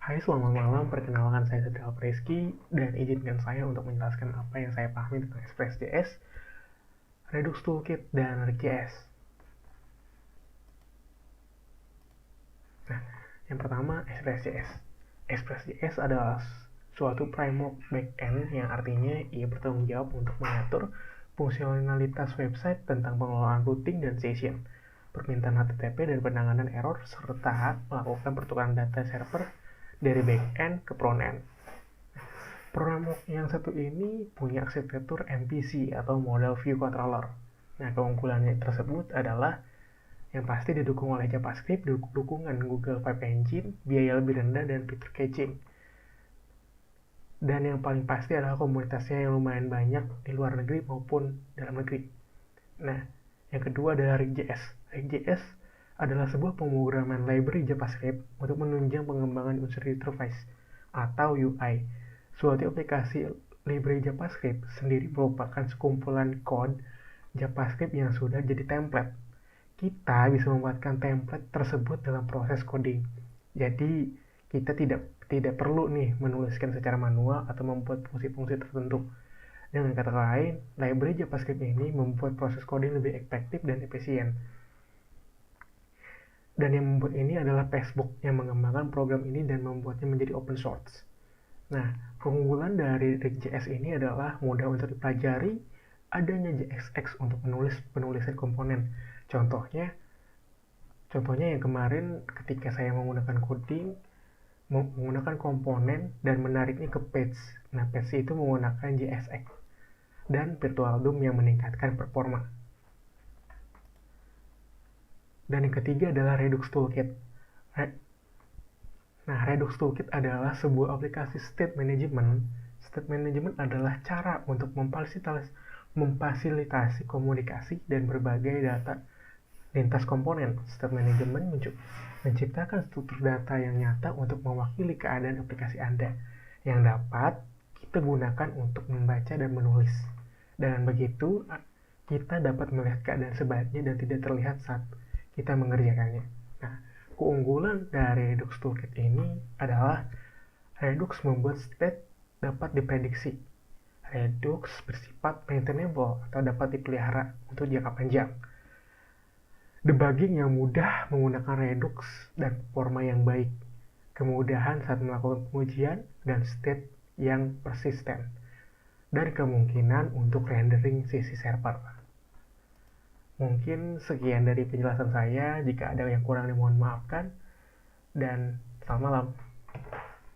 Hai, selamat malam. Perkenalkan saya Sedal Preski dan izinkan saya untuk menjelaskan apa yang saya pahami tentang Express.js, Redux Toolkit, dan React.js. Nah, yang pertama Express.js. Express.js adalah suatu framework backend yang artinya ia bertanggung jawab untuk mengatur fungsionalitas website tentang pengelolaan routing dan session, permintaan HTTP dan penanganan error, serta melakukan pertukaran data server dari backend ke frontend. Program yang satu ini punya arsitektur MVC atau Model View Controller. Nah, keunggulannya tersebut adalah yang pasti didukung oleh JavaScript, dukungan Google Web Engine, biaya lebih rendah, dan fitur caching. Dan yang paling pasti adalah komunitasnya yang lumayan banyak di luar negeri maupun dalam negeri. Nah, yang kedua adalah React.js. React.js adalah sebuah pemrograman library JavaScript untuk menunjang pengembangan user interface atau UI. Suatu aplikasi library JavaScript sendiri merupakan sekumpulan kode JavaScript yang sudah jadi template. Kita bisa membuatkan template tersebut dalam proses coding. Jadi, kita tidak perlu nih menuliskan secara manual atau membuat fungsi-fungsi tertentu. Dengan kata lain, library JavaScript ini membuat proses coding lebih efektif dan efisien. Dan yang membuat ini adalah Facebook yang mengembangkan program ini dan membuatnya menjadi open source. Nah, keunggulan dari React.js ini adalah mudah untuk dipelajari, adanya JSX untuk penulisan komponen. Contohnya yang kemarin ketika saya menggunakan coding, menggunakan komponen dan menariknya ke page. Nah, page itu menggunakan JSX dan Virtual DOM yang meningkatkan performa. Dan yang ketiga adalah Redux Toolkit. Nah, Redux Toolkit adalah sebuah aplikasi state management. State management adalah cara untuk memfasilitasi komunikasi dan berbagai data lintas komponen. State management menciptakan struktur data yang nyata untuk mewakili keadaan aplikasi Anda yang dapat kita gunakan untuk membaca dan menulis. Dengan begitu, kita dapat melihat keadaan sebaliknya dan tidak terlihat saat kita mengerjakannya. Nah, keunggulan dari Redux Toolkit ini adalah Redux membuat state dapat diprediksi. Redux bersifat maintainable atau dapat dipelihara untuk jangka panjang. Debugging yang mudah menggunakan Redux dan performa yang baik. Kemudahan saat melakukan pengujian dan state yang persisten. Dan kemungkinan untuk rendering sisi server. Mungkin sekian dari penjelasan saya. Jika ada yang kurang, dimohon maafkan. Dan selamat malam.